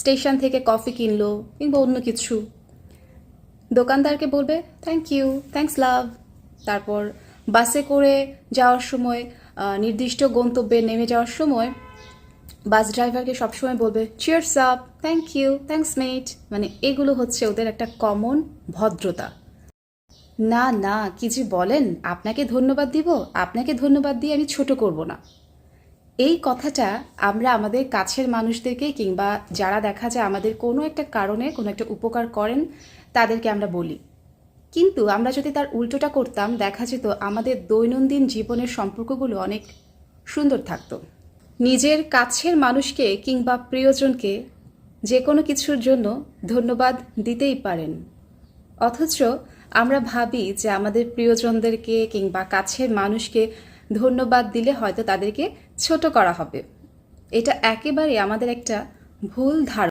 Station থেকে coffee কিনলো কিংবা অন্য কিছু, দোকানদারকে বলবে থ্যাংক ইউ, থ্যাঙ্কস লাভ। তারপর বাসে করে যাওয়ার সময় নির্দিষ্ট গন্তব্যে নেমে যাওয়ার সময় বাস ড্রাইভারকে সবসময় বলবে cheers up, thank you, thanks mate. মানে এগুলো হচ্ছে ওদের একটা কমন ভদ্রতা। না না, কি যে বলেন, আপনাকে ধন্যবাদ দিব, আপনাকে ধন্যবাদ দিয়ে আমি ছোট করব না। এই কথাটা আমরা আমাদের কাছের মানুষদেরকে কিংবা যারা দেখা যায় আমাদের কোনো একটা কারণে কোনো একটা উপকার করেন তাদেরকে আমরা বলি। কিন্তু আমরা যদি তার উল্টোটা করতাম, দেখা যেত আমাদের দৈনন্দিন জীবনের সম্পর্কগুলো অনেক সুন্দর থাকতো। নিজের কাছের মানুষকে কিংবা প্রিয়জনকে যে কোনো কিছুর জন্য ধন্যবাদ দিতেই পারেন, অথচ আমরা ভাবি যে আমাদের প্রিয়জনদেরকে কিংবা কাছের মানুষকে ধন্যবাদ দিলে হয়তো তাদেরকে ছোট করা হবে। এটা একেবারে আমাদের একটা ভুল ধারণা।